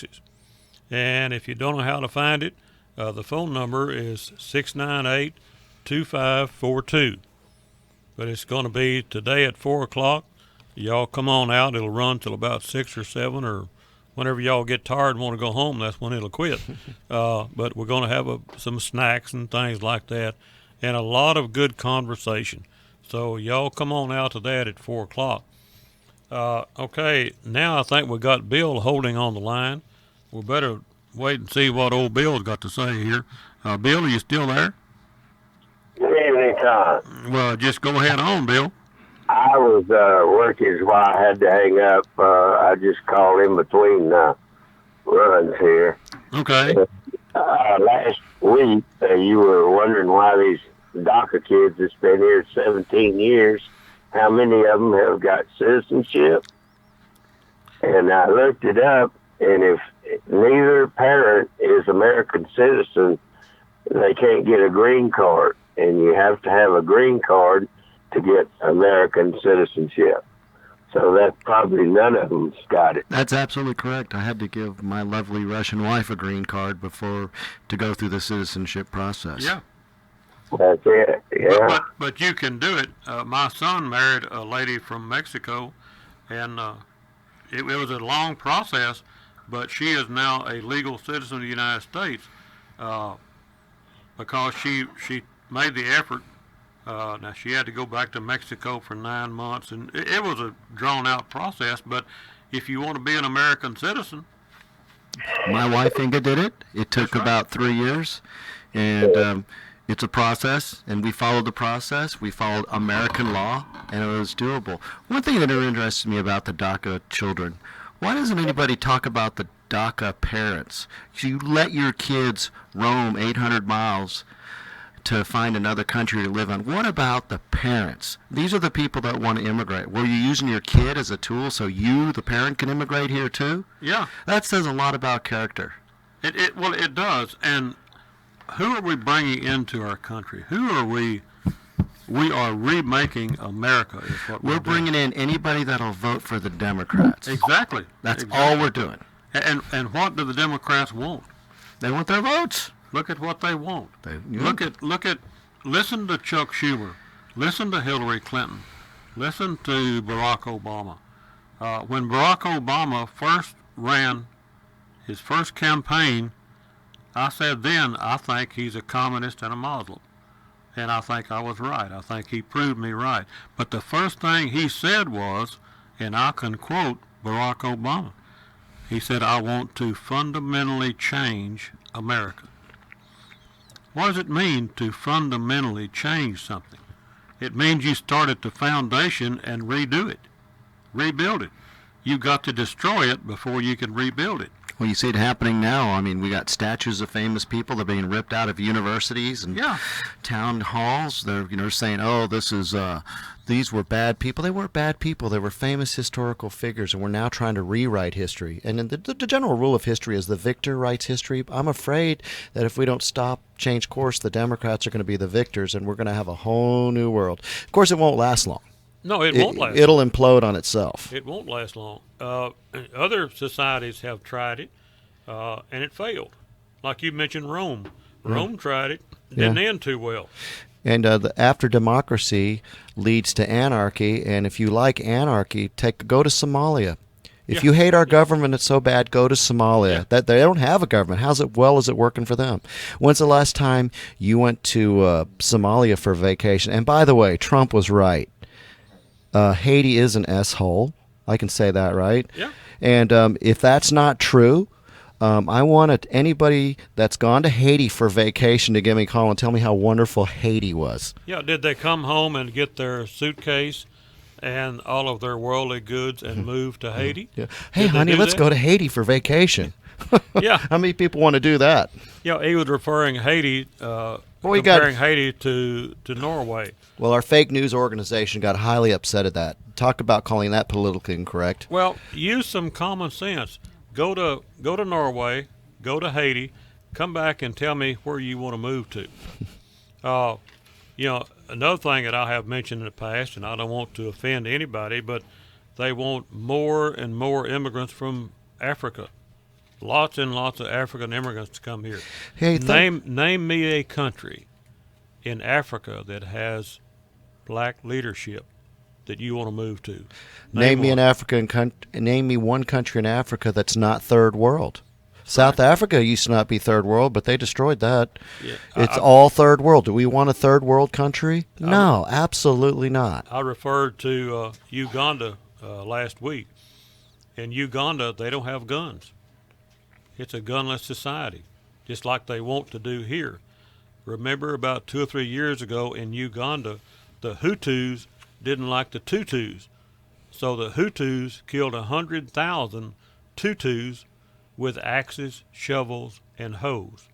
Texas. And if you don't know how to find it, the phone number is 698-2542. But it's going to be today at 4 o'clock. Y'all come on out. It'll run till about 6 or 7, or whenever y'all get tired and want to go home, that's when it'll quit. But we're going to have some snacks and things like that, and a lot of good conversation. So y'all come on out to that at 4 o'clock. Okay, now I think we got Bill holding on the line. We better wait and see what old Bill's got to say here. Bill, are you still there? Good evening, Conn. Well, just go ahead on, Bill. I was working, so I had to hang up. I just called in between runs here. Okay. Last week, you were wondering why these DACA kids that's been here 17 years, how many of them have got citizenship? And I looked it up, and if neither parent is American citizen, they can't get a green card, and you have to have a green card to get American citizenship. So that probably none of them's got it. That's absolutely correct. I had to give my lovely Russian wife a green card before to go through the citizenship process. Yeah. That's it, yeah. But you can do it. My son married a lady from Mexico, and it was a long process, but she is now a legal citizen of the United States because she made the effort. Now, she had to go back to Mexico for 9 months, and it was a drawn-out process, but if you want to be an American citizen... My wife, Inga, did it. It took about 3 years, and it's a process, and we followed the process. We followed American law, and it was doable. One thing that interests me about the DACA children, why doesn't anybody talk about the DACA parents? You let your kids roam 800 miles to find another country to live in. What about the parents? These are the people that want to immigrate. Were you using your kid as a tool so you, the parent, can immigrate here too? Yeah. That says a lot about character. Well, it does. And who are we bringing into our country? Who are we? We are remaking America is what we're bringing in anybody that'll vote for the Democrats. Exactly. That's all we're doing. And what do the Democrats want? They want their votes. Look at what they want. Listen to Chuck Schumer. Listen to Hillary Clinton. Listen to Barack Obama. When Barack Obama first ran his first campaign, I said then, I think he's a communist and a Muslim. And I think I was right. I think he proved me right. But the first thing he said was, and I can quote Barack Obama, he said, I want to fundamentally change America. What does it mean to fundamentally change something? It means you start at the foundation and redo it, rebuild it. You've got to destroy it before you can rebuild it. Well, you see it happening now. I mean, we got statues of famous people that are being ripped out of universities and town halls. They're saying, oh, these were bad people. They weren't bad people. They were famous historical figures, and we're now trying to rewrite history. And the general rule of history is the victor writes history. I'm afraid that if we don't change course, the Democrats are going to be the victors, and we're going to have a whole new world. Of course, it won't last long. No, it won't last. It'll implode on itself. It won't last long. Other societies have tried it, and it failed. Like you mentioned, Rome. Rome tried it. Didn't end too well. And after democracy leads to anarchy, and if you like anarchy, go to Somalia. If you hate our government, it's so bad, go to Somalia. That they don't have a government. How's it working for them? When's the last time you went to Somalia for vacation? And by the way, Trump was right. Haiti is an S-hole. I can say that, right? Yeah. And if that's not true, I want anybody that's gone to Haiti for vacation to give me a call and tell me how wonderful Haiti was. Yeah, did they come home and get their suitcase and all of their worldly goods and move to Haiti? Yeah. Hey, honey, let's go to Haiti for vacation. Yeah. How many people want to do that? Yeah, he was referring Haiti, comparing Haiti to Norway. Well, our fake news organization got highly upset at that. Talk about calling that politically incorrect. Well, use some common sense. Go to Norway, go to Haiti, come back and tell me where you want to move to. Another thing that I have mentioned in the past, and I don't want to offend anybody, but they want more and more immigrants from Africa. lots and lots of African immigrants to come here. Hey, Name me a country in Africa that has black leadership that you want to move to. Name me one. Name me one country in Africa that's not third world. South Africa used to not be third world, but they destroyed that. Yeah, It's all third world. Do we want a third world country? No, absolutely not. I referred to Uganda last week. In Uganda, they don't have guns. It's a gunless society, just like they want to do here. Remember about 2 or 3 years ago in Uganda, the Hutus didn't like the Tutus. So the Hutus killed 100,000 Tutus with axes, shovels, and hoes.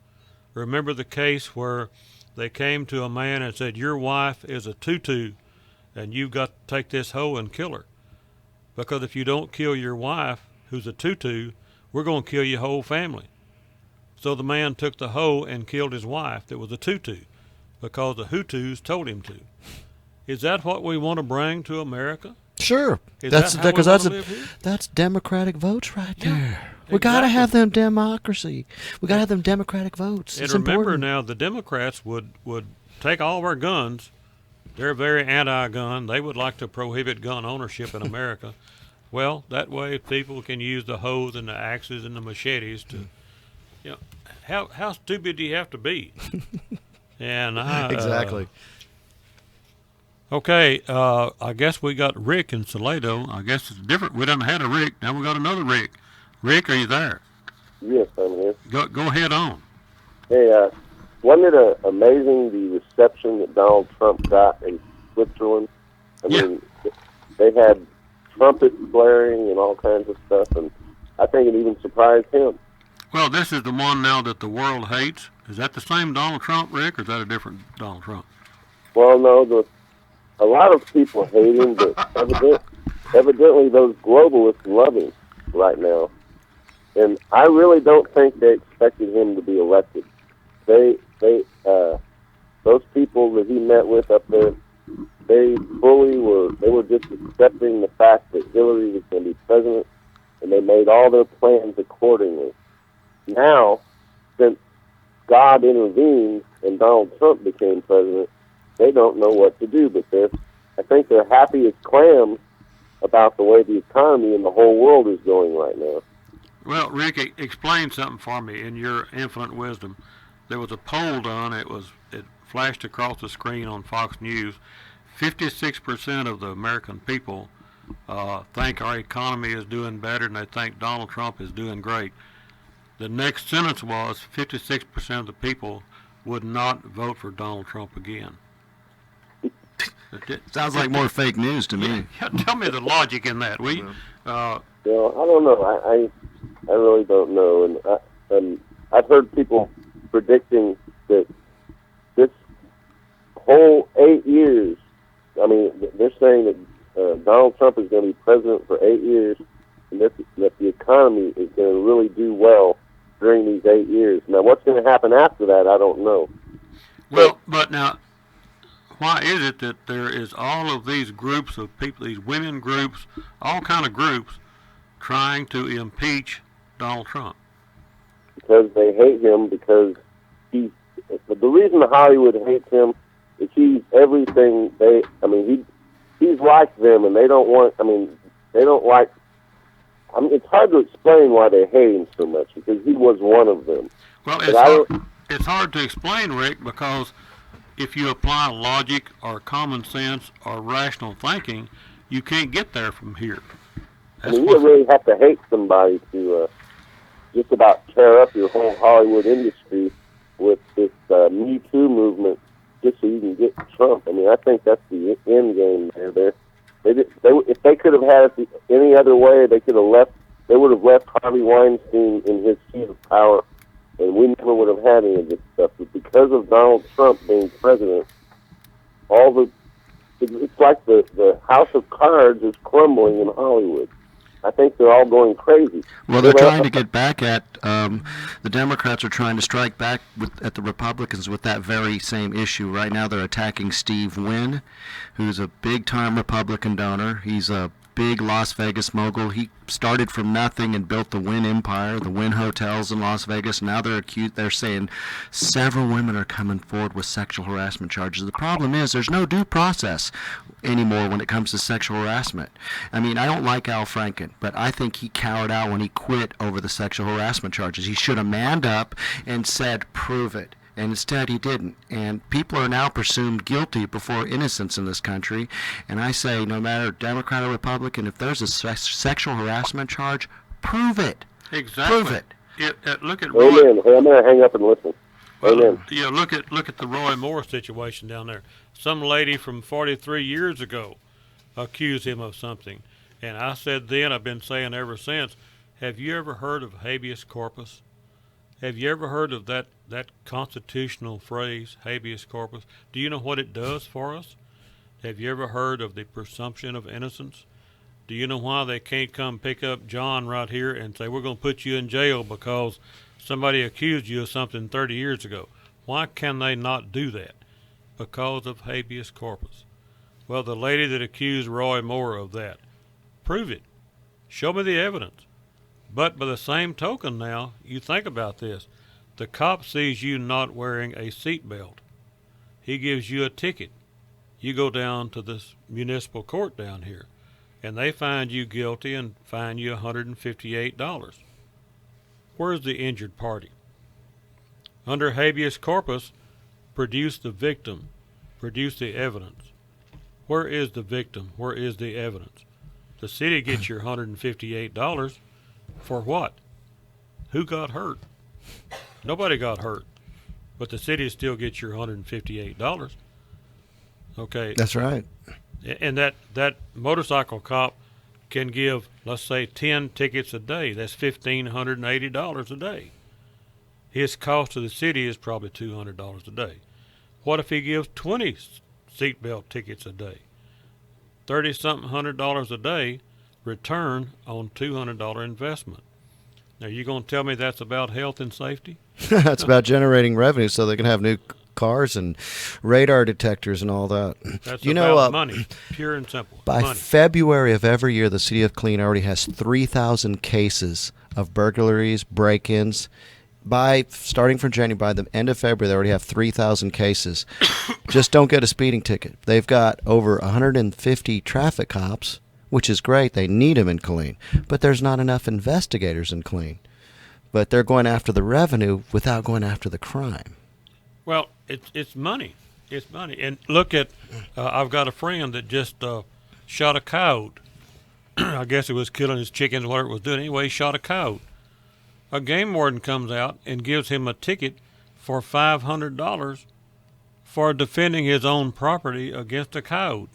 Remember the case where they came to a man and said, your wife is a Tutu, and you've got to take this hoe and kill her. Because if you don't kill your wife, who's a Tutu, we're going to kill your whole family. So the man took the hoe and killed his wife that was a Tutu because the Hutus told him to. Is that what we want to bring to America? Sure. Is That's that how because we want to live here? that's democratic votes right Yeah, there. We got to exactly. have them democracy. We got to have them democratic votes. And It's remember important. now, the Democrats would take all of our guns. They're very anti-gun. They would like to prohibit gun ownership in America. Well, that way people can use the hoes and the axes and the machetes to, you know, how stupid do you have to be? And Exactly. Okay, I guess we got Rick in Salado. I guess it's different. We done had a Rick. Now we got another Rick. Rick, are you there? Yes, I'm here. Go ahead on. Hey, wasn't it amazing the reception that Donald Trump got in Switzerland? I mean, they had trumpets blaring and all kinds of stuff, and I think it even surprised him. Well, this is the one now that the world hates. Is that the same Donald Trump, Rick, or is that a different Donald Trump? Well, no, a lot of people hate him, but evidently those globalists love him right now. And I really don't think they expected him to be elected. Those people that he met with up there, they were just accepting the fact that Hillary was going to be president, and they made all their plans accordingly. Now, since God intervened and Donald Trump became president, they don't know what to do. But I think they're happy as clams about the way the economy in the whole world is going right now. Well, Rick, explain something for me in your infinite wisdom. There was a poll done. It flashed across the screen on Fox News. 56% of the American people think our economy is doing better, and they think Donald Trump is doing great. The next sentence was 56% of the people would not vote for Donald Trump again. Sounds like more fake news to me. Yeah, tell me the logic in that, will you? Well, I don't know. I really don't know, and I've heard people predicting that this whole 8 years. I mean, they're saying that Donald Trump is going to be president for 8 years, and that the economy is going to really do well during these 8 years. Now, what's going to happen after that, I don't know. Well, but now, why is it that there is all of these groups of people, these women groups, all kind of groups, trying to impeach Donald Trump? Because they hate him, because the reason Hollywood hates him is he's everything he's like them, and they don't like, it's hard to explain why they hate him so much, because he was one of them. Well, it's hard to explain, Rick, because if you apply logic or common sense or rational thinking, you can't get there from here. You really have to hate somebody to just about tear up your whole Hollywood industry with this Me Too movement, just so you can get Trump. I mean, I think that's the end game there. If they could have had it any other way, they would have left Harvey Weinstein in his seat of power, and we never would have had any of this stuff. But because of Donald Trump being president, it's like the house of cards is crumbling in Hollywood. I think they're all going crazy. Well, they're trying to get back at the Democrats are trying to strike back at the Republicans with that very same issue. Right now, they're attacking Steve Wynn, who's a big-time Republican donor. He's a big Las Vegas mogul. He started from nothing and built the Wynn Empire, the Wynn hotels in Las Vegas. Now they're saying several women are coming forward with sexual harassment charges. The problem is there's no due process anymore when it comes to sexual harassment. I mean, I don't like Al Franken, but I think he cowered out when he quit over the sexual harassment charges. He should have manned up and said, prove it. And instead he didn't. And people are now presumed guilty before innocence in this country. And I say, no matter Democrat or Republican, if there's a sexual harassment charge, prove it. Exactly. Prove it. Look at Roy. Amen. Hey, I'm going to hang up and listen. Amen. Yeah, look at the Roy Moore situation down there. Some lady from 43 years ago accused him of something. And I said then, I've been saying ever since, have you ever heard of habeas corpus? Have you ever heard of that constitutional phrase, habeas corpus? Do you know what it does for us? Have you ever heard of the presumption of innocence? Do you know why they can't come pick up John right here and say, we're going to put you in jail because somebody accused you of something 30 years ago? Why can they not do that? Because of habeas corpus. Well, the lady that accused Roy Moore of that, prove it. Show me the evidence. But by the same token now, you think about this. The cop sees you not wearing a seatbelt. He gives you a ticket. You go down to this municipal court down here, and they find you guilty and fine you $158. Where's the injured party? Under habeas corpus, produce the victim, produce the evidence. Where is the victim? Where is the evidence? The city gets your $158. For what? Who got hurt? Nobody got hurt. But the city still gets your $158. Okay. That's right. And that motorcycle cop can give, let's say, 10 tickets a day. That's $1,580 a day. His cost to the city is probably $200 a day. What if he gives 20 seatbelt tickets a day? $30-something $100 a day return on $200 investment. Now, you going to tell me that's about health and safety? That's about generating revenue so they can have new cars and radar detectors and all that. That's you about know, money, pure and simple. By money. February of every year, the city of Killeen already has 3,000 cases of burglaries, break-ins. Starting from January, by the end of February, they already have 3,000 cases. Just don't get a speeding ticket. They've got over 150 traffic cops, which is great. They need them in Killeen. But there's not enough investigators in Killeen. But they're going after the revenue without going after the crime. Well, it's money. It's money. And look at, I've got a friend that just shot a coyote. I guess it was killing his chickens, whatever it was doing. Anyway, he shot a coyote. A game warden comes out and gives him a ticket for $500 for defending his own property against a coyote.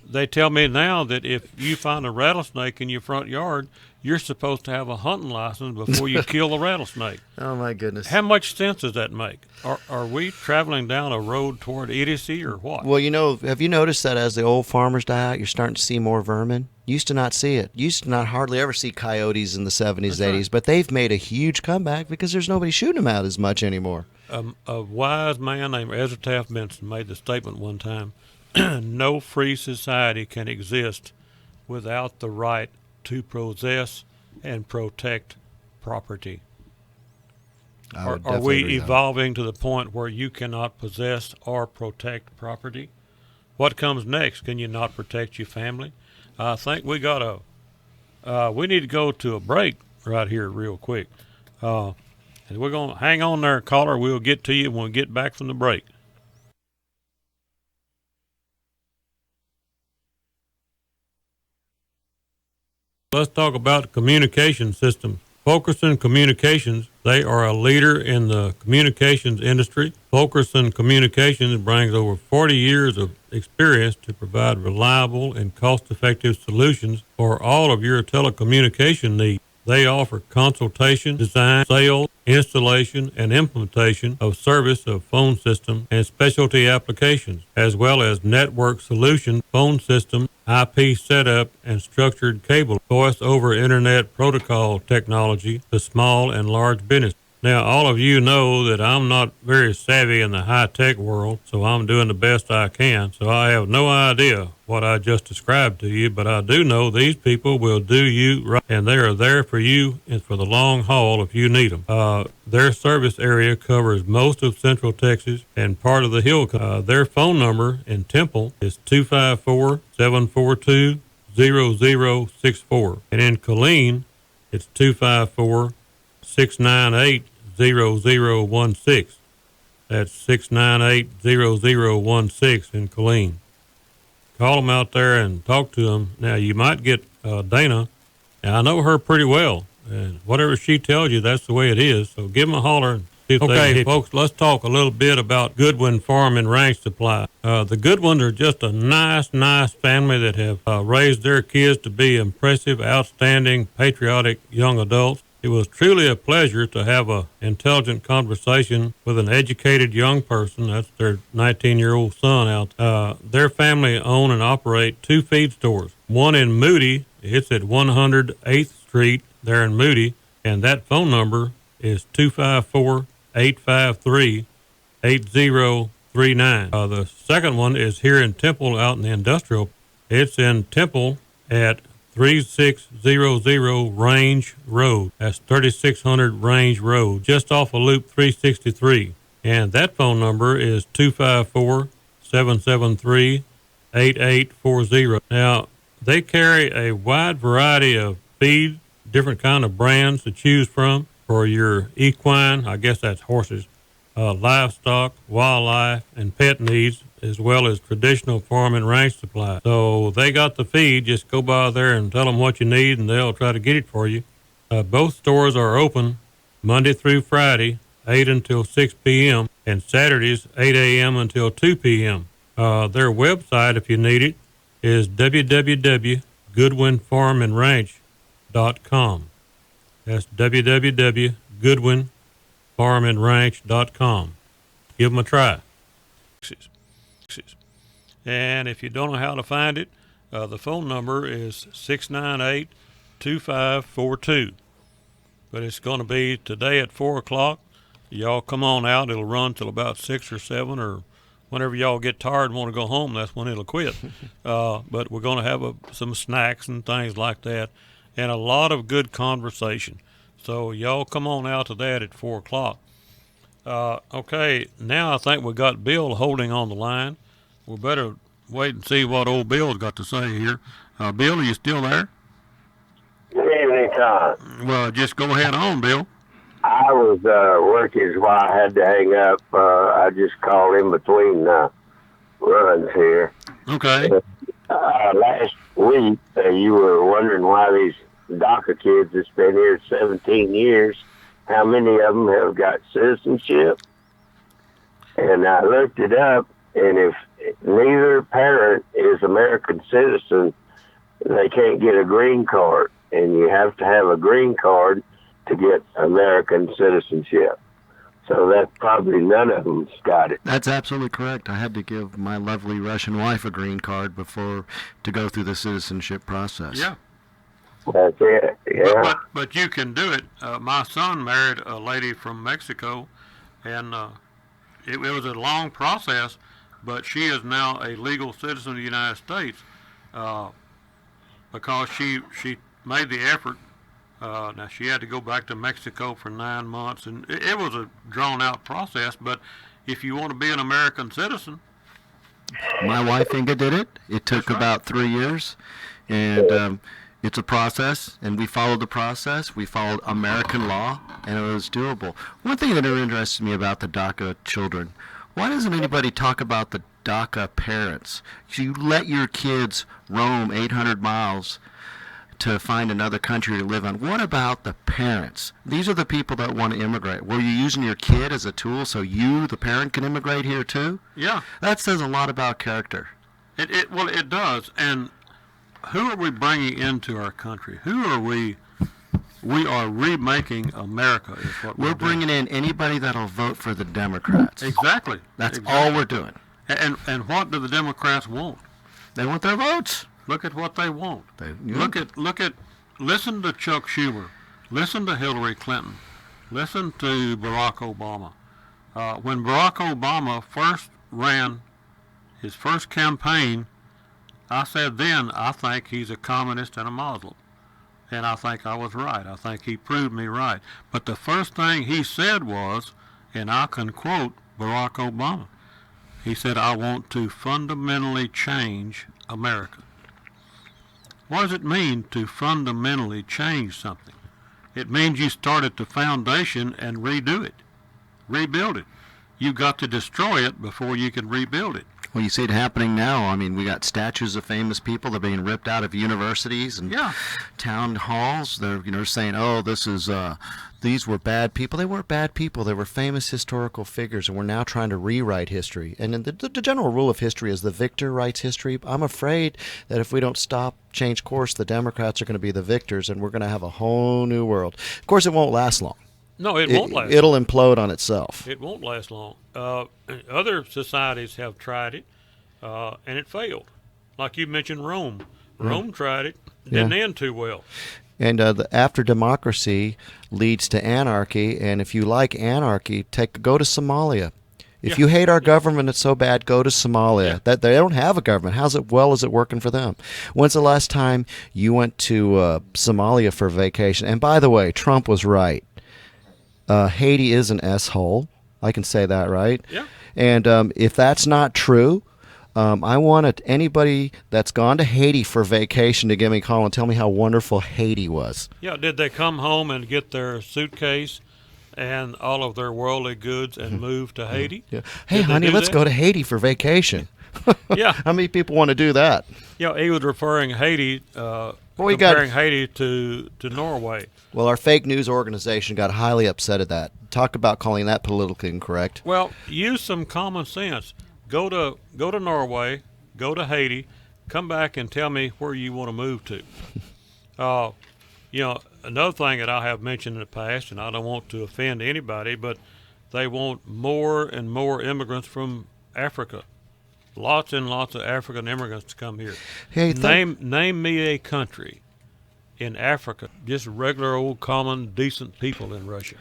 They tell me now that if you find a rattlesnake in your front yard, you're supposed to have a hunting license before you kill the rattlesnake. Oh, my goodness. How much sense does that make? Are we traveling down a road toward idiocy or what? Well, have you noticed that as the old farmers die out, you're starting to see more vermin? Used to not see it. Used to not hardly ever see coyotes in the 70s, 80s, but they've made a huge comeback because there's nobody shooting them out as much anymore. A wise man named Ezra Taft Benson made the statement one time, no free society can exist without the right to possess and protect property. Are we evolving to the point where you cannot possess or protect property? What comes next? Can you not protect your family? I think we need to go to a break right here real quick. And we're going to hang on there, caller. We'll get to you when we get back from the break. Let's talk about communication systems. Fulkerson Communications, they are a leader in the communications industry. Fulkerson Communications brings over 40 years of experience to provide reliable and cost-effective solutions for all of your telecommunication needs. They offer consultation, design, sales, installation, and implementation of service of phone system and specialty applications, as well as network solutions, phone system, IP setup, and structured cable, voice over internet protocol technology to small and large business. Now, all of you know that I'm not very savvy in the high-tech world, so I'm doing the best I can. So I have no idea what I just described to you, but I do know these people will do you right, and they are there for you and for the long haul if you need them. Their service area covers most of Central Texas and part of the Hill. Their phone number in Temple is 254-742-0064, and in Killeen, it's 254-698-0016. That's 698-0016 in Killeen. Call them out there and talk to them. Now, you might get Dana. Now, I know her pretty well, and whatever she tells you, that's the way it is. So give them a holler and see if they hit. Folks, let's talk a little bit about Goodwin Farm and Ranch Supply. The Goodwins are just a nice family that have raised their kids to be impressive, outstanding, patriotic young adults. It was truly a pleasure to have an intelligent conversation with an educated young person. That's their 19-year-old son out. Their family own and operate 2 feed stores. One in Moody. It's at 108th Street there in Moody, and that phone number is 254-853-8039. The second one is here in Temple out in the industrial. It's in Temple at 3600 Range Road. That's 3600 Range Road, just off of Loop 363. And that phone number is 254-773-8840. Now, they carry a wide variety of feed, different kind of brands to choose from for your equine, I guess that's horses, livestock, wildlife, and pet needs, as well as traditional farm and ranch supply. So they got the feed. Just go by there and tell them what you need, and they'll try to get it for you. Both stores are open Monday through Friday, 8 until 6 p.m., and Saturdays, 8 a.m. until 2 p.m. Their website, if you need it, is www.goodwinfarmandranch.com. That's www.goodwinfarmandranch.com. Give them a try. And if you don't know how to find it, the phone number is 698-2542. But it's going to be today at 4 o'clock. Y'all come on out. It'll run till about 6 or 7, or whenever y'all get tired and want to go home, that's when it'll quit. But we're going to have some snacks and things like that, and a lot of good conversation. So y'all come on out to that at 4 o'clock. Okay, now I think we got Bill holding on the line. We better wait and see what old Bill's got to say here. Bill, are you still there? Good evening, Conn. Well, just go ahead on, Bill. I was working, so I had to hang up. I just called in between runs here. Okay. Last week, you were wondering why these DACA kids that's been here 17 years, how many of them have got citizenship? And I looked it up, and if neither parent is American citizen, they can't get a green card, and you have to have a green card to get American citizenship. So that's probably none of them's got it. That's absolutely correct. I had to give my lovely Russian wife a green card before to go through the citizenship process. Yeah. That's it, yeah. But you can do it. My son married a lady from Mexico, and it was a long process, but she is now a legal citizen of the United States because she made the effort. Now, she had to go back to Mexico for 9 months, and it was a drawn-out process, but if you want to be an American citizen... My wife Inga did it. It took about 3 years, and it's a process, and we followed the process. We followed American law, and it was doable. One thing that interests me about the DACA children, why doesn't anybody talk about the DACA parents? You let your kids roam 800 miles to find another country to live in. What about the parents? These are the people that want to immigrate. Were you using your kid as a tool so you, the parent, can immigrate here too? Yeah. That says a lot about character. Well, it does. And who are we bringing into our country? Who are we? We are remaking America is what We're bringing in anybody that'll vote for the Democrats. Exactly. That's all we're doing. And what do the Democrats want? They want their votes. Look at what they want. Listen to Chuck Schumer. Listen to Hillary Clinton. Listen to Barack Obama. When Barack Obama first ran his first campaign, I said then, I think he's a communist and a Muslim. And I think I was right. I think he proved me right. But the first thing he said was, and I can quote Barack Obama, he said, I want to fundamentally change America. What does it mean to fundamentally change something? It means you start at the foundation and redo it, rebuild it. You've got to destroy it before you can rebuild it. Well, you see it happening now. I mean, we got statues of famous people that are being ripped out of universities and town halls. They're, saying, "Oh, these were bad people." They weren't bad people. They were famous historical figures, and we're now trying to rewrite history. And the general rule of history is the victor writes history. I'm afraid that if we don't change course, the Democrats are going to be the victors, and we're going to have a whole new world. Of course, it won't last long. No, it won't last. It'll implode on itself. It won't last long. Other societies have tried it, and it failed. Like you mentioned, Rome. Rome tried it, didn't end too well. And after democracy leads to anarchy, and if you like anarchy, go to Somalia. If you hate our government, it's so bad, go to Somalia. That they don't have a government. How's it working for them? When's the last time you went to Somalia for vacation? And by the way, Trump was right. Haiti is an S-hole. I can say that, right? Yeah. And if that's not true, I want anybody that's gone to Haiti for vacation to give me a call and tell me how wonderful Haiti was. Yeah, did they come home and get their suitcase and all of their worldly goods and move to Haiti? Yeah. Hey, honey, let's go to Haiti for vacation. Yeah. How many people want to do that? Yeah, he was referring Haiti, comparing Haiti to Norway. Well, our fake news organization got highly upset at that. Talk about calling that politically incorrect. Well, use some common sense. Go to Norway, go to Haiti, come back and tell me where you want to move to. Another thing that I have mentioned in the past, and I don't want to offend anybody, but they want more and more immigrants from Africa. Lots and lots of African immigrants to come here. Hey, name me a country in Africa, just regular old common decent people in Russia.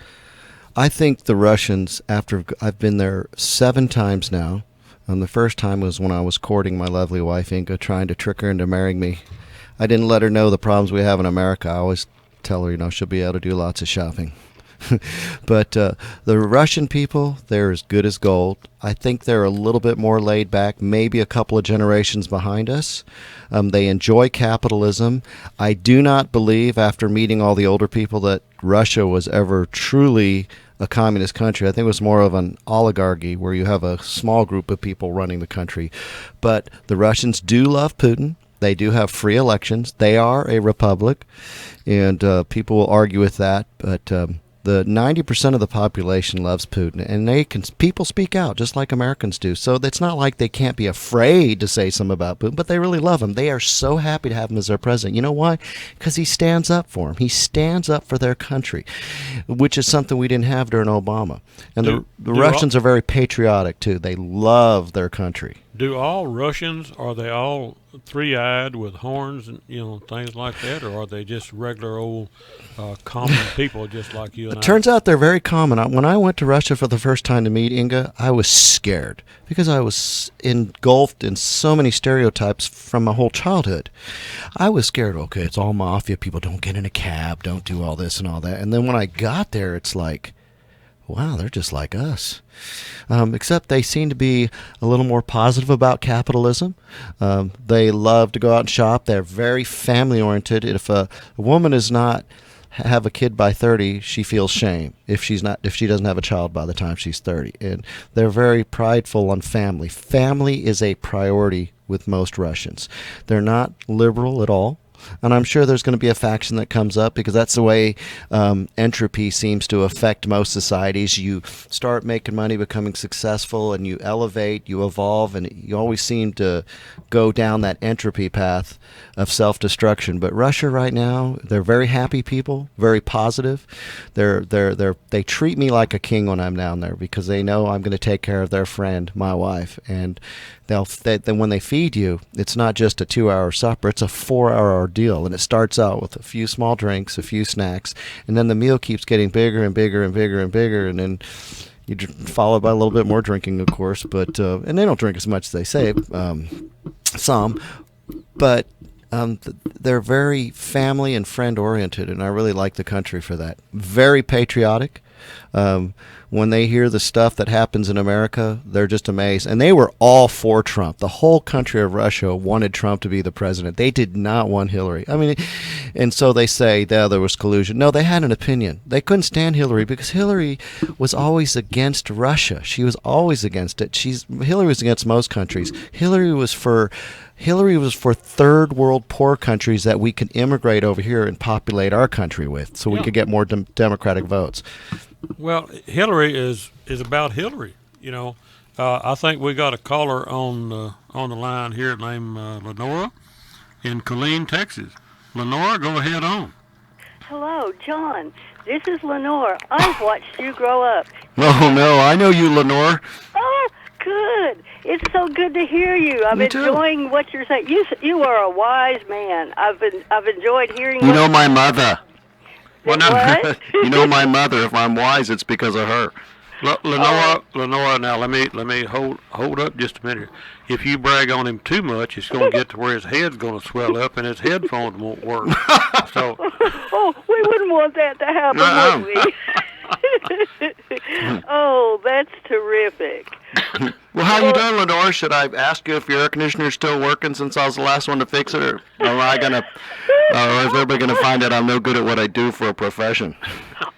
I think the Russians, after I've been there 7 times now, and the first time was when I was courting my lovely wife Inga, trying to trick her into marrying me. I didn't let her know the problems we have in America. I always tell her, she'll be able to do lots of shopping. But the Russian people, they're as good as gold. I think they're a little bit more laid back, maybe a couple of generations behind us. They enjoy capitalism. I do not believe, after meeting all the older people, that Russia was ever truly a communist country. I think it was more of an oligarchy where you have a small group of people running the country. But the Russians do love Putin. They do have free elections. They are a republic, and people will argue with that, but the 90% of the population loves Putin, and people speak out just like Americans do. So it's not like they can't be afraid to say something about Putin, but they really love him. They are so happy to have him as their president. You know why? Because he stands up for them. He stands up for their country, which is something we didn't have during Obama. And the Russians are very patriotic too. They love their country. Do all Russians, are they all three-eyed with horns and things like that, or are they just regular old common people just like you and I? It turns out they're very common. When I went to Russia for the first time to meet Inga, I was scared because I was engulfed in so many stereotypes from my whole childhood. I was scared, okay, it's all mafia people, don't get in a cab, don't do all this and all that. And then when I got there, it's like, wow, they're just like us. Except they seem to be a little more positive about capitalism. They love to go out and shop. They're very family-oriented. If a woman does not have a kid by 30, she feels shame if she doesn't have a child by the time she's 30. And they're very prideful on family. Family is a priority with most Russians. They're not liberal at all. And I'm sure there's going to be a faction that comes up because that's the way entropy seems to affect most societies. You start making money, becoming successful, and you elevate, you evolve, and you always seem to go down that entropy path of self-destruction. But Russia right now, they're very happy people, very positive. They treat me like a king when I'm down there because they know I'm going to take care of their friend, my wife, and then when they feed you, it's not just a 2-hour supper, it's a 4-hour ordeal. And it starts out with a few small drinks, a few snacks, and then the meal keeps getting bigger and bigger and bigger and bigger, and then followed by a little bit more drinking, of course. But and they don't drink as much as they say, some, but they're very family and friend oriented, and I really like the country for that. Very patriotic. When they hear the stuff that happens in America, they're just amazed. And they were all for Trump. The whole country of Russia wanted Trump to be the president. They did not want Hillary. I mean, and so they say there was collusion. No, they had an opinion. They couldn't stand Hillary because Hillary was always against Russia. She was always against it. Hillary was against most countries. Hillary was for third world poor countries that we can immigrate over here and populate our country with, so we could get more Democratic votes. Well, Hillary is about Hillary. You know, I think we got a caller on the line here named Lenora in Killeen, Texas. Lenora, go ahead on. Hello, John. This is Lenore. I've watched you grow up. Oh no, I know you, Lenore. Oh, good. It's so good to hear you. I'm Me too. enjoying what you're saying. You are a wise man. I've enjoyed hearing. You know my mother. Well, now, What? You know my mother. If I'm wise, it's because of her. Lenora, now let me hold up just a minute. If you brag on him too much, it's going to get to where his head's going to swell up and his headphones won't work. So, Oh, we wouldn't want that to happen, would we? Oh, that's terrific. Well, how you doing, Lenore? Should I ask you if your air conditioner's still working since I was the last one to fix it, or is everybody gonna find out I'm no good at what I do for a profession?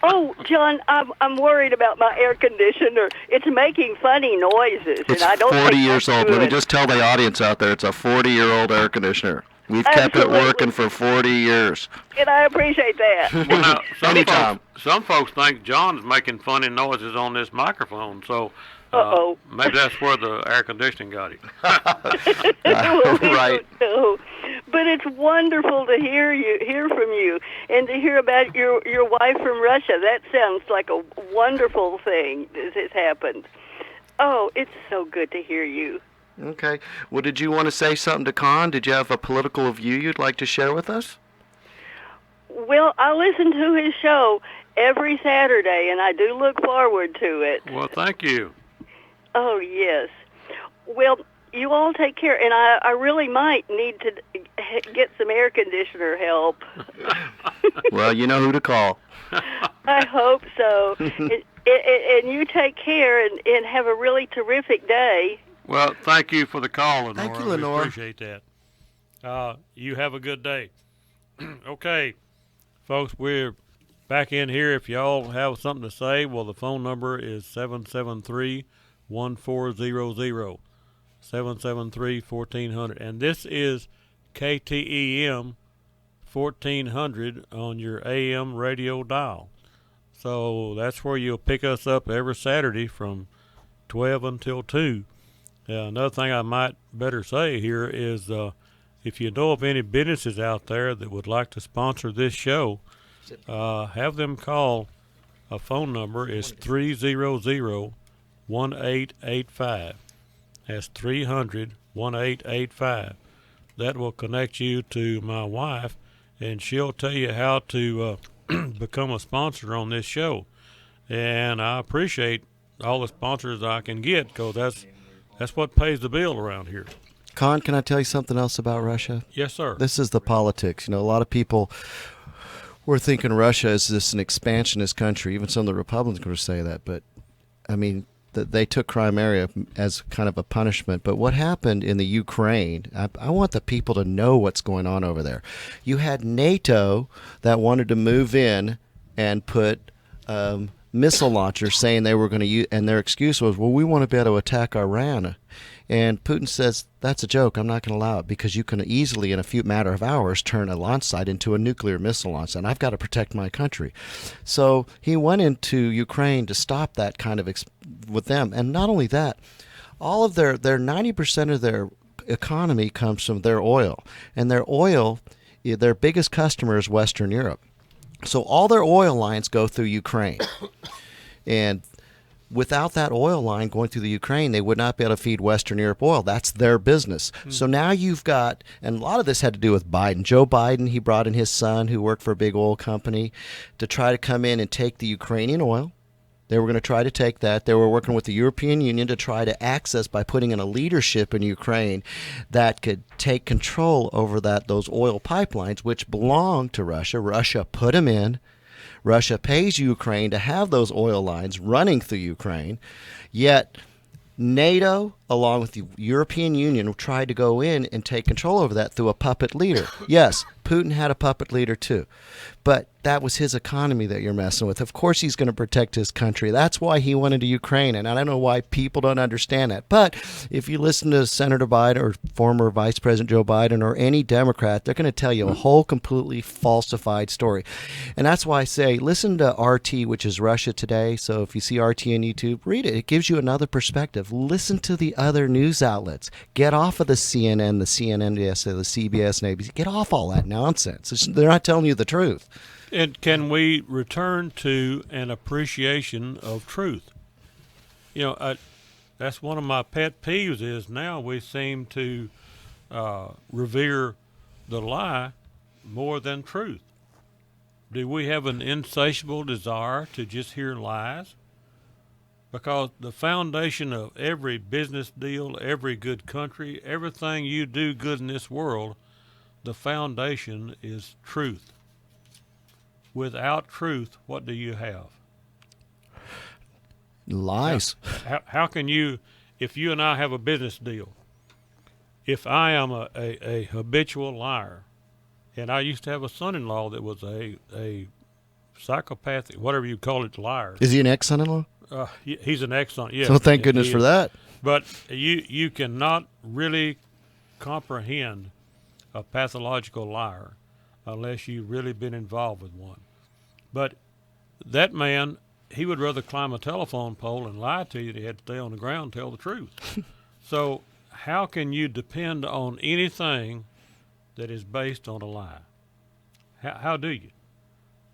Oh, John, I'm worried about my air conditioner. It's making funny noises, It's and I don't 40 think years that's old. Let me good. just tell the audience out there, it's a 40-year-old air conditioner. We've kept it Absolutely. working for 40 years. And I appreciate that. well, now, Anytime. some folks think John's making funny noises on this microphone, so Uh-oh. maybe that's where the air conditioning got him. Well, we Right. don't know. But it's wonderful to hear from you, and to hear about your wife from Russia. That sounds like a wonderful thing that has happened. Oh, it's so good to hear you. Okay. Well, did you want to say something to Conn? Did you have a political view you'd like to share with us? Well, I listen to his show every Saturday, and I do look forward to it. Well, thank you. Oh, yes. Well, you all take care, and I really might need to get some air conditioner help. Well, you know who to call. I hope so. And you take care and have a really terrific day. Well, thank you for the call, Lenore. Thank you, Lenore. We appreciate that. You have a good day. Okay, folks, we're back in here. If y'all have something to say, well, the phone number is 773-1400, 773-1400. And this is KTEM 1400 on your AM radio dial. So that's where you'll pick us up every Saturday from 12 until 2. Another thing I might better say here is if you know of any businesses out there that would like to sponsor this show, have them call. A phone number is 300-1885. That's 300-1885. That will connect you to my wife, and she'll tell you how to become a sponsor on this show. And I appreciate all the sponsors I can get, because that's what pays the bill around here. Conn, can I tell you something else about Russia? Yes, sir. This is the politics. You know, a lot of people were thinking Russia is this an expansionist country. Even some of the Republicans would say that. But, I mean, they took Crimea as kind of a punishment. But what happened in the Ukraine, I want the people to know what's going on over there. You had NATO that wanted to move in and put missile launchers, saying they were going to use, and their excuse was, well, we want to be able to attack Iran. And Putin says, that's a joke. I'm not going to allow it, because you can easily, in a few matter of hours, turn a launch site into a nuclear missile launch, and I've got to protect my country. So he went into Ukraine to stop that kind of with them. And not only that, all of their 90% of their economy comes from their oil. And their oil, their biggest customer is Western Europe. So all their oil lines go through Ukraine. And without that oil line going through the Ukraine, they would not be able to feed Western Europe oil. That's their business. So now you've got, and a lot of this had to do with Biden. Joe Biden, he brought in his son who worked for a big oil company to try to come in and take the Ukrainian oil. They were going to try to take that. They were working with the European Union to try to access by putting in a leadership in Ukraine that could take control over those oil pipelines, which belong to Russia. Russia put them in. Russia pays Ukraine to have those oil lines running through Ukraine. Yet NATO, along with the European Union, tried to go in and take control over that through a puppet leader. Yes, Putin had a puppet leader too. But that was his economy that you're messing with. Of course he's going to protect his country. That's why he went into Ukraine, and I don't know why people don't understand that. But if you listen to Senator Biden or former Vice President Joe Biden or any Democrat, they're going to tell you a whole completely falsified story. And that's why I say listen to RT, which is Russia Today. So if you see RT on YouTube, read it. It gives you another perspective. Listen to the other news outlets. Get off of the CNN, the CNNBC, the CBS, and ABC. Get off all that nonsense. They're not telling you the truth. And can we return to an appreciation of truth? You know, that's one of my pet peeves is now we seem to revere the lie more than truth. Do we have an insatiable desire to just hear lies? Because the foundation of every business deal, every good country, everything you do good in this world, the foundation is truth. Without truth, what do you have? Lies. How can you, if you and I have a business deal, if I am a habitual liar, and I used to have a son-in-law that was a psychopathic, whatever you call it, liar. Is he an ex-son-in-law? He's an ex-son, yes. So thank goodness for that. But you cannot really comprehend a pathological liar unless you've really been involved with one. But that man, he would rather climb a telephone pole and lie to you than he had to stay on the ground and tell the truth. So how can you depend on anything that is based on a lie? How do you?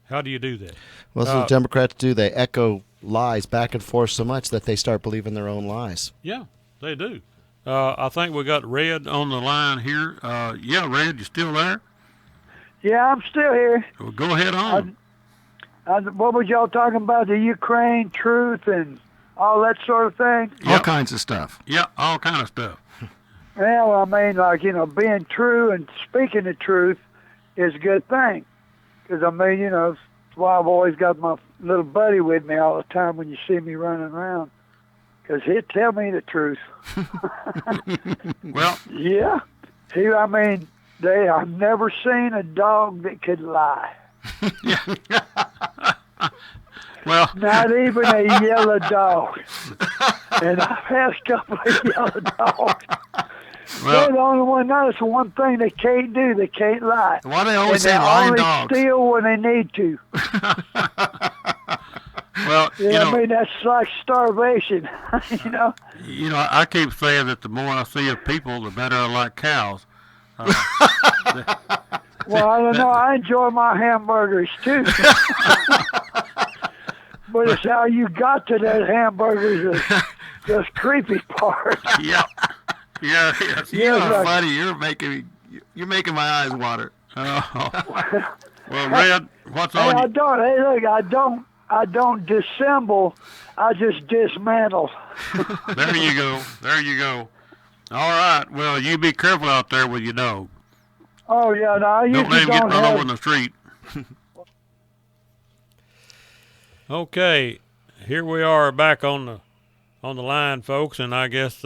How do you do that? Well, that's what Democrats do. They echo lies back and forth so much that they start believing their own lies. Yeah, they do. I think we got Red on the line here. Yeah, Red, you still there? Yeah, I'm still here. Well, go ahead on. What was y'all talking about? The Ukraine truth and all that sort of thing? All kinds of stuff. Yeah, all kind of stuff. Well, I mean, like, being true and speaking the truth is a good thing. Because, I mean, that's why I've always got my little buddy with me all the time when you see me running around. Because he'd tell me the truth. Well, yeah. I've never seen a dog that could lie. well, Not even a yellow dog. And I've had a couple of yellow dogs. They're the only one. That's the one thing they can't do. They can't lie. Why do they always and say lying only dogs? steal when they need to. well, I mean, that's like starvation. I keep saying that the more I see of people, the better I like cows. Well, I don't know. I enjoy my hamburgers too. But it's how you got to that hamburgers the creepy part. Yeah. Yeah. You're like- funny. You're making my eyes water. Oh. Well, Red, what's Hey, on you? I don't dissemble. I just dismantle. There you go. All right. Well, you be careful out there with your dog. Oh yeah, no, I Don't usually let him get don't run have. over in the street. Okay, here we are back on the line, folks, and I guess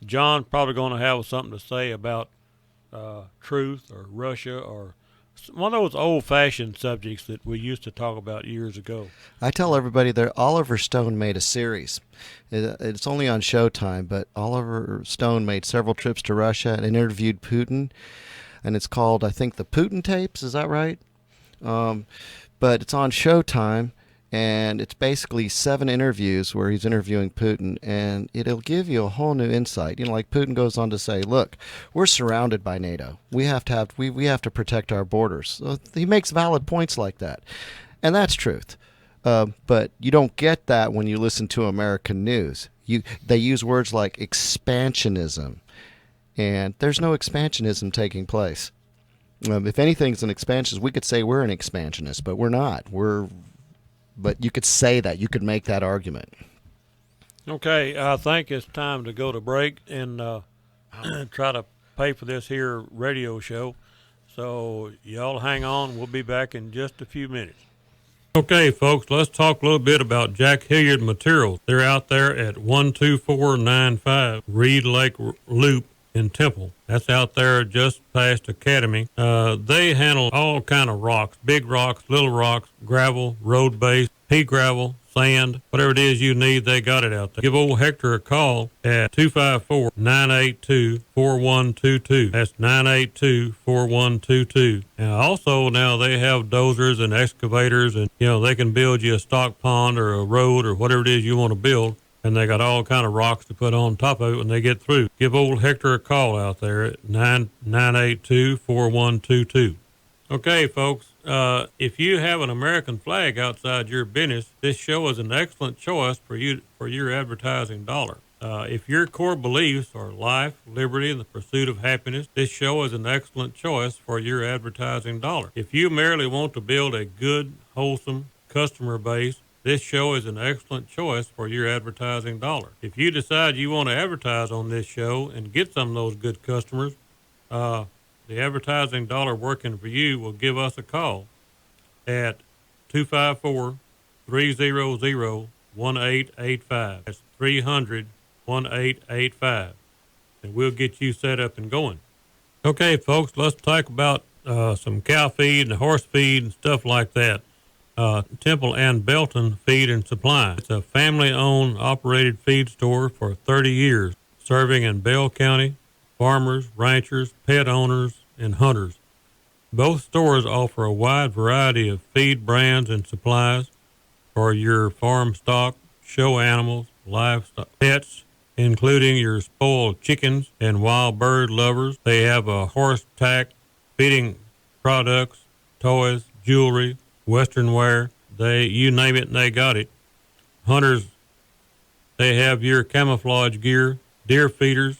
John's probably going to have something to say about truth or Russia or one of those old-fashioned subjects that we used to talk about years ago. I tell everybody that Oliver Stone made a series. It's only on Showtime, but Oliver Stone made several trips to Russia and interviewed Putin, and it's called, I think, the Putin Tapes. Is that right? But it's on Showtime, and it's basically 7 interviews where he's interviewing Putin, and it'll give you a whole new insight. Like Putin goes on to say, look, we're surrounded by NATO. We have to protect our borders. So he makes valid points like that, and that's truth. But you don't get that when you listen to American news. They use words like expansionism, and there's no expansionism taking place. If anything's an expansionist, we could say we're an expansionist, but we're not. But you could say that. You could make that argument. Okay, I think it's time to go to break and try to pay for this here radio show. So y'all hang on. We'll be back in just a few minutes. Okay, folks, let's talk a little bit about Jack Hilliard Materials. They're out there at 12495 Reed Lake Loop in Temple. That's out there just past Academy. They handle all kind of rocks, big rocks, little rocks, gravel, road base, pea gravel, sand, whatever it is you need, they got it out there. Give old Hector a call at 254-982-4122. That's 982-4122. And also now they have dozers and excavators, and they can build you a stock pond or a road or whatever it is you want to build. And they got all kind of rocks to put on top of it when they get through. Give old Hector a call out there at 982-4122. Okay, folks, if you have an American flag outside your business, this show is an excellent choice for your advertising dollar. If your core beliefs are life, liberty, and the pursuit of happiness, this show is an excellent choice for your advertising dollar. If you merely want to build a good, wholesome customer base, this show is an excellent choice for your advertising dollar. If you decide you want to advertise on this show and get some of those good customers, the advertising dollar working for you will give us a call at 254-300-1885. That's 300-1885. And we'll get you set up and going. Okay, folks, let's talk about some cow feed and horse feed and stuff like that. Temple and Belton Feed and Supply. It's a family-owned, operated feed store for 30 years, serving in Bell County, farmers, ranchers, pet owners, and hunters. Both stores offer a wide variety of feed brands and supplies for your farm stock, show animals, livestock, pets, including your spoiled chickens and wild bird lovers. They have a horse tack, feeding products, toys, jewelry, western wear. You name it and they got it. Hunters, they have your camouflage gear, deer feeders,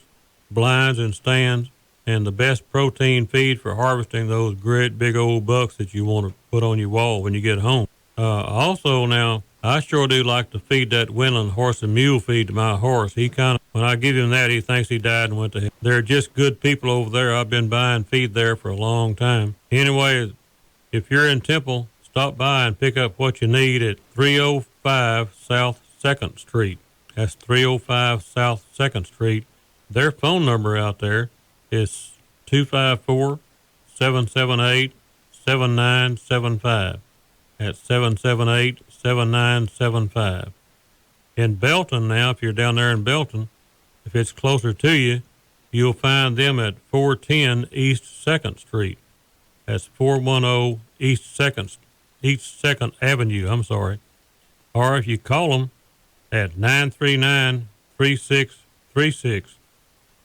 blinds and stands, and the best protein feed for harvesting those great big old bucks that you want to put on your wall when you get home. Also now, I sure do like to feed that Winland horse and mule feed to my horse. When I give him that, he thinks he died and went to hell. They're just good people over there. I've been buying feed there for a long time. Anyway, if you're in Temple, stop by and pick up what you need at 305 South 2nd Street. That's 305 South 2nd Street. Their phone number out there is 254-778-7975. That's 778-7975. In Belton now, if you're down there in Belton, if it's closer to you, you'll find them at 410 East 2nd Street. That's 410 East 2nd Avenue, Or if you call them at 939-3636,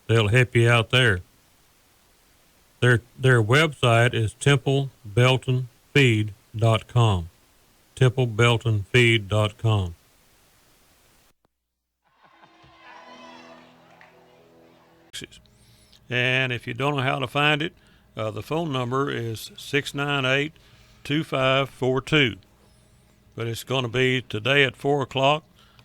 they'll help you out there. Their website is templebeltonfeed.com. templebeltonfeed.com. And if you don't know how to find it, the phone number is 698-2542. But it's going to be today at 4 o'clock.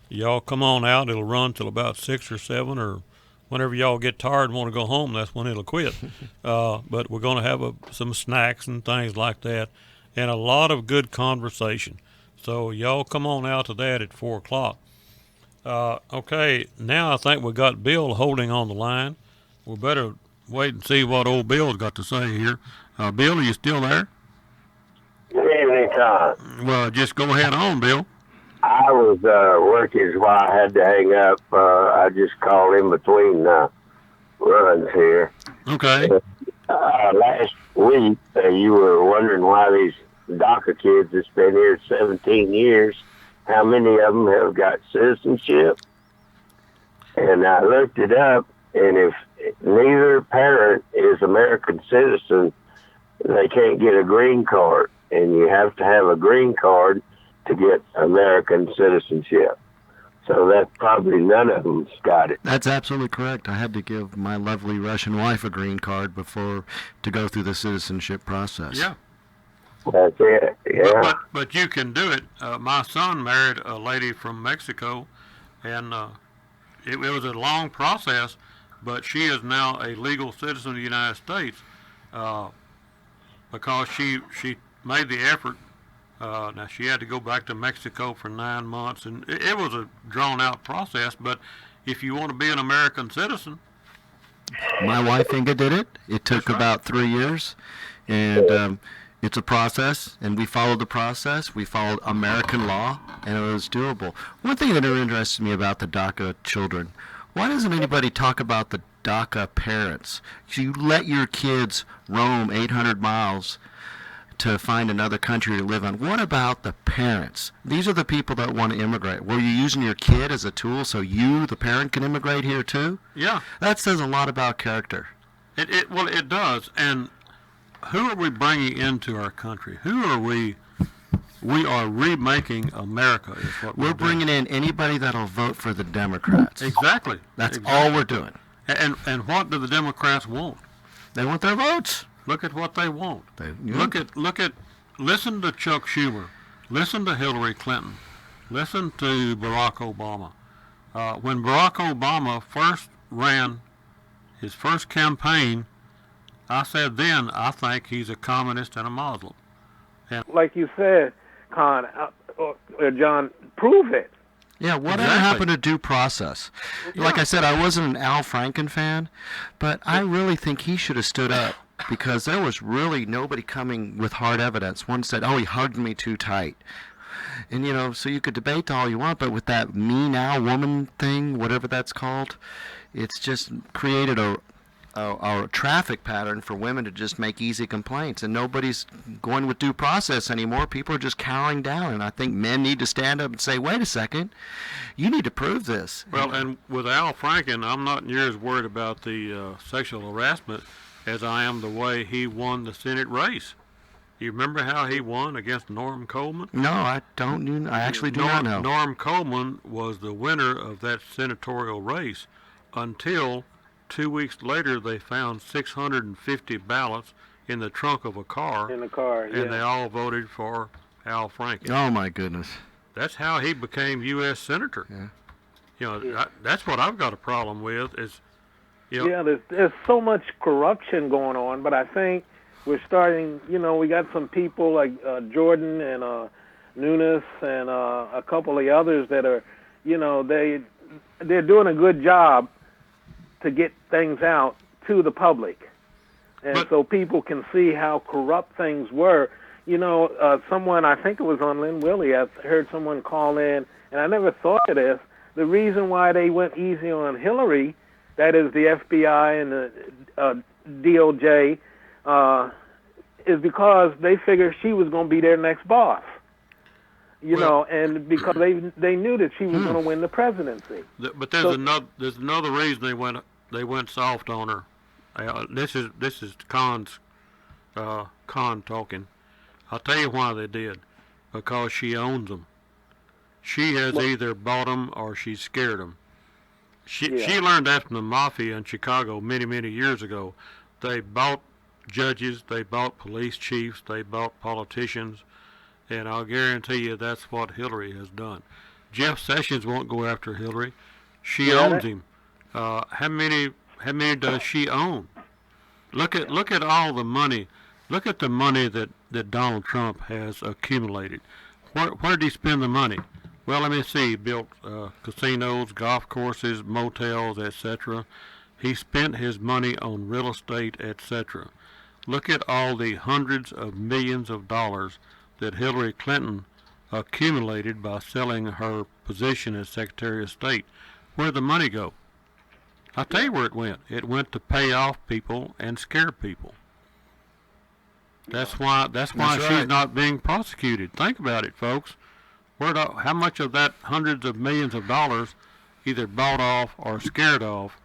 Y'all come on out. It'll run till about 6 or 7, or whenever y'all get tired and want to go home, that's when it'll quit. But we're going to have some snacks and things like that, and a lot of good conversation. So y'all come on out to that at 4 o'clock. Okay, now I think we got Bill holding on the line. We better wait and see what old Bill's got to say here. Bill, are you still there? Good evening, Conn. Well, just go ahead on, Bill. I was working, so I had to hang up. I just called in between runs here. Okay. Last week, you were wondering why these DACA kids that's been here 17 years, how many of them have got citizenship? And I looked it up, and if neither parent is American citizen, they can't get a green card. And you have to have a green card to get American citizenship. So that's probably none of them's got it. That's absolutely correct. I had to give my lovely Russian wife a green card before to go through the citizenship process. Yeah. That's it. Yeah. But you can do it. My son married a lady from Mexico, and it was a long process, but she is now a legal citizen of the United States because she made the effort. Now, she had to go back to Mexico for 9 months, and it was a drawn-out process, but if you want to be an American citizen... My wife Inga did it. It took about 3 years, and it's a process, and we followed the process. We followed American law, and it was doable. One thing that interests me about the DACA children, why doesn't anybody talk about the DACA parents? You let your kids roam 800 miles to find another country to live in. What about the parents? These are the people that want to immigrate. Were you using your kid as a tool so you, the parent, can immigrate here too? Yeah. That says a lot about character. Well, it does. And who are we bringing into our country? Who are we? We are remaking America is what We're bringing in anybody that'll vote for the Democrats. Exactly. That's all we're doing. And what do the Democrats want? They want their votes. Look at what they want. Listen to Chuck Schumer. Listen to Hillary Clinton. Listen to Barack Obama. When Barack Obama first ran his first campaign, I said then, I think he's a communist and a Muslim. And like you said, Conn, John, prove it. Yeah, whatever happened to due process? Like I said, I wasn't an Al Franken fan, but I really think he should have stood up because there was really nobody coming with hard evidence. One said, oh, he hugged me too tight. And, so you could debate all you want, but with that me now woman thing, whatever that's called, it's just created a traffic pattern for women to just make easy complaints, and nobody's going with due process anymore. People are just cowering down, and I think men need to stand up and say, wait a second, you need to prove this. Well, and with Al Franken, I'm not near as worried about the sexual harassment as I am the way he won the Senate race. You remember how he won against Norm Coleman? No, I don't. I actually do not know. Norm Coleman was the winner of that senatorial race until 2 weeks later they found 650 ballots in the trunk of a car. In the car, yeah. And they all voted for Al Franken. Oh, my goodness. That's how he became U.S. Senator. Yeah. That's what I've got a problem with is, Yeah, there's so much corruption going on, but I think we're starting, we got some people like Jordan and Nunes and a couple of the others that are, they're doing a good job to get things out to the public. And so people can see how corrupt things were. Someone, I think it was on Lynn Willie, I heard someone call in, and I never thought of this, the reason why they went easy on Hillary, that is the FBI and the DOJ, is because they figured she was going to be their next boss. And because they knew that she was going to win the presidency. But there's another reason they went soft on her. This is Conn talking. I'll tell you why they did. Because she owns them. She has either bought them or she's scared them. She learned that from the mafia in Chicago many years ago. They bought judges, they bought police chiefs, they bought politicians, and I'll guarantee you that's what Hillary has done. Jeff Sessions won't go after Hillary. She owns him. How many does she own? Look at all the money. Look at the money that Donald Trump has accumulated. Where did he spend the money? Well, let me see. He built casinos, golf courses, motels, etc. He spent his money on real estate, etc. Look at all the hundreds of millions of dollars that Hillary Clinton accumulated by selling her position as Secretary of State. Where'd the money go? I'll tell you where it went. It went to pay off people and scare people. That's why she's not being prosecuted. Think about it, folks. How much of that hundreds of millions of dollars either bought off or scared off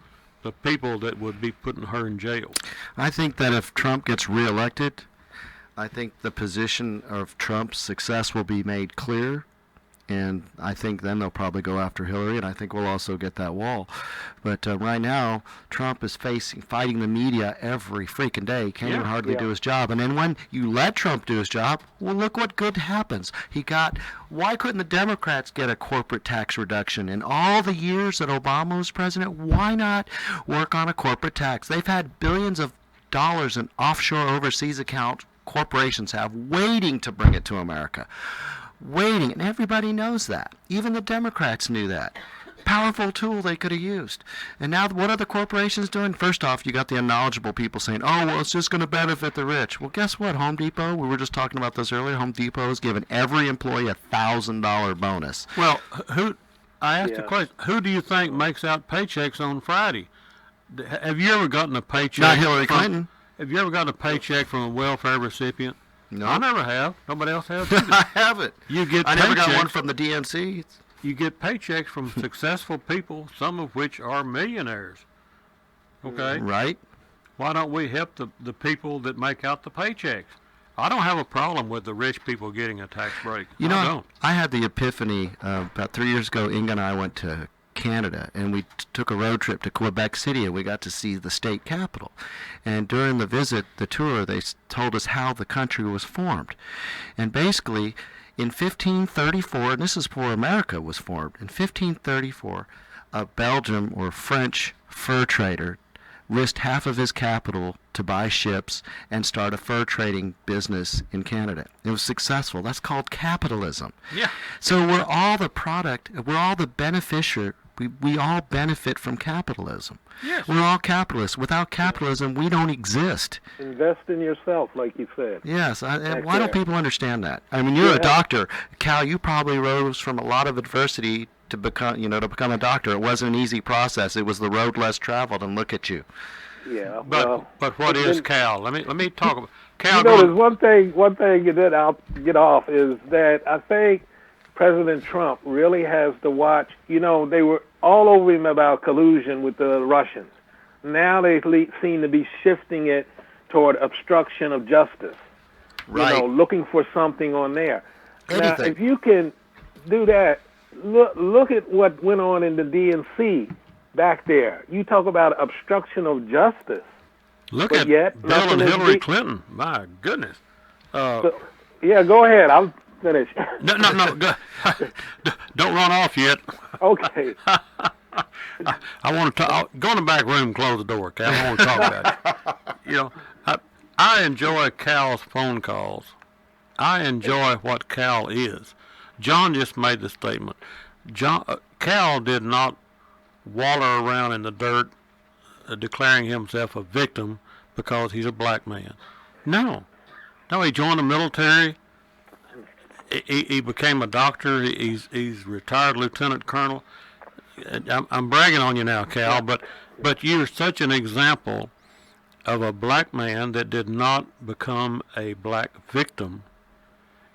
the people that would be putting her in jail? I think that if Trump gets reelected, I think the position of Trump's success will be made clear, And I think then they'll probably go after Hillary, and I think we'll also get that wall. But right now, Trump is fighting the media every freaking day. He can't even hardly do his job. And then when you let Trump do his job, well, look what good happens. Why couldn't the Democrats get a corporate tax reduction? In all the years that Obama was president, why not work on a corporate tax? They've had billions of dollars in offshore overseas accounts corporations have waiting to bring it to America. Waiting, and everybody knows that. Even the Democrats knew that. Powerful tool they could have used. And now what are the corporations doing? First off, you got the unknowledgeable people saying, oh, well, it's just going to benefit the rich. Well, guess what, Home Depot? We were just talking about this earlier. Home Depot is giving every employee a $1,000 bonus. Well, I asked the question, who do you think makes out paychecks on Friday? Have you ever gotten a paycheck? Not Hillary Clinton. Have you ever gotten a paycheck from a welfare recipient? No. I never have. Nobody else has. I haven't. I never got one from the DNC. You get paychecks from successful people, some of which are millionaires. Okay? Right. Why don't we help the people that make out the paychecks? I don't have a problem with the rich people getting a tax break. You know, I don't. I had the epiphany about 3 years ago. Inga and I went to Canada, and we took a road trip to Quebec City, and we got to see the state capital. And during the visit, the tour, they told us how the country was formed. And basically, in 1534, and this is before America was formed, in 1534, a Belgian or French fur trader risked half of his capital to buy ships and start a fur trading business in Canada. It was successful. That's called capitalism. Yeah. So we're all the product, we're all the beneficiary. We all benefit from capitalism. Yes. We're all capitalists. Without capitalism, we don't exist. Invest in yourself, like you said. Yes. Why don't people understand that? I mean, you're a doctor. Cal, you probably rose from a lot of adversity to become a doctor. It wasn't an easy process. It was the road less traveled, and look at you. Yeah. But what is Cal? Let me talk about Cal. You know, there's one thing that I'll get off is that I think President Trump really has to watch. You know, they were all over him about collusion with the Russians. Now they seem to be shifting it toward obstruction of justice. Right. You know, looking for something on there. Anything. Now, if you can do that, look at what went on in the DNC back there. You talk about obstruction of justice. Look but at yet, Bill and nothing is Hillary Clinton. My goodness. Yeah, go ahead. I'll finish. No. Don't run off yet. Okay. I want to talk. Go in the back room and close the door, Cal. I want to talk about it. You know, I enjoy Cal's phone calls. I enjoy what Cal is. John just made the statement. Cal did not waller around in the dirt declaring himself a victim because he's a black man. No, he joined the military. He became a doctor. He's retired lieutenant colonel. I'm bragging on you now, Cal, but you're such an example of a black man that did not become a black victim.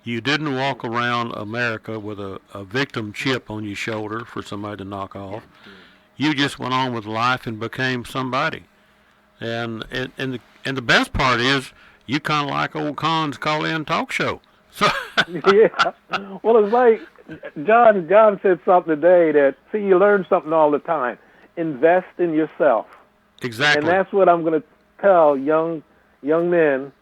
You didn't walk around America with a victim chip on your shoulder for somebody to knock off. You just went on with life and became somebody. And the best part is you kind of like old Conn's call-in talk show. So yeah. Well, it's like John said something today that, see, you learn something all the time. Invest in yourself. Exactly. And that's what I'm going to tell young men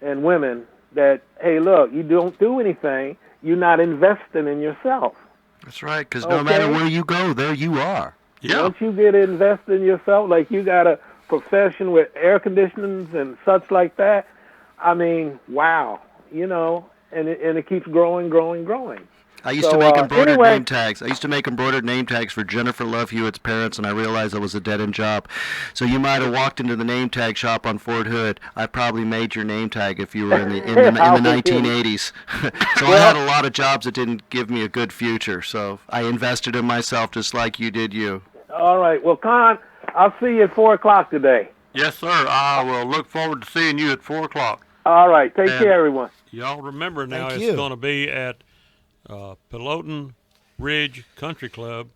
and women that, hey, look, you don't do anything. You're not investing in yourself. That's right, because no matter where you go, there you are. Yeah. Once you get invested in yourself, like you got a profession with air conditionings and such like that, I mean, wow, you know, and it keeps growing. I used to make embroidered name tags. I used to make embroidered name tags for Jennifer Love Hewitt's parents, and I realized it was a dead-end job. So you might have walked into the name tag shop on Fort Hood. I probably made your name tag if you were in the 1980s. So I had a lot of jobs that didn't give me a good future. So I invested in myself just like you did you. All right. Well, Conn, I'll see you at 4 o'clock today. Yes, sir. I will look forward to seeing you at 4 o'clock. All right. Take care, everyone. Y'all remember now Thank it's you. going to be at Peloton Ridge Country Club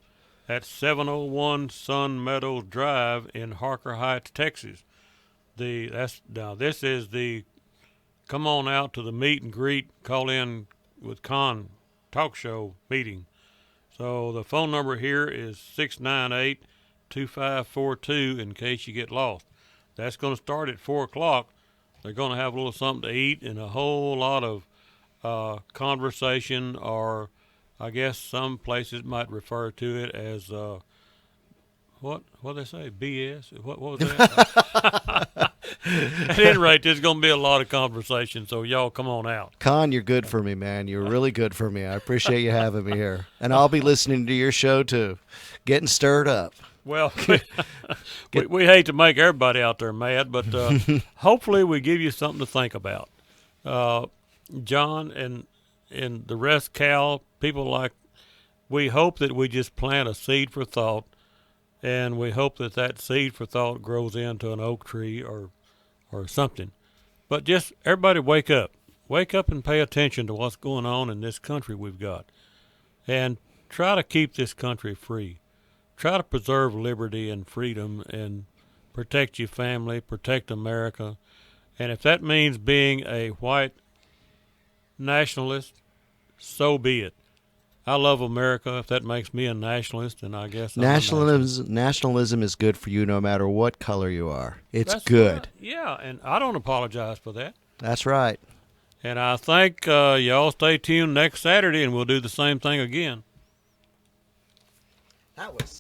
at 701 Sun Meadows Drive in Harker Heights, Texas. This is the come on out to the meet and greet, call in with Conn talk show meeting. So the phone number here is 698-2542 in case you get lost. That's going to start at 4 o'clock. They're going to have a little something to eat and a whole lot of conversation, or I guess some places might refer to it as what they say, BS. What was that? At any rate, there's going to be a lot of conversation, so y'all come on out. Conn, you're good for me, man. You're really good for me. I appreciate you having me here. And I'll be listening to your show, too. Getting stirred up. Well, we hate to make everybody out there mad, but hopefully we give you something to think about. John and the rest, Cal, people like, we hope that we just plant a seed for thought, and we hope that that seed for thought grows into an oak tree or something. But just everybody wake up. Wake up and pay attention to what's going on in this country we've got. And try to keep this country free. Try to preserve liberty and freedom and protect your family, protect America. And if that means being a white nationalist, so be it. I love America. If that makes me a nationalist, then I guess I'm a nationalist. Nationalism is good for you no matter what color you are. It's That's good. right. Yeah, and I don't apologize for that. That's right. And I think y'all stay tuned next Saturday, and we'll do the same thing again. That was...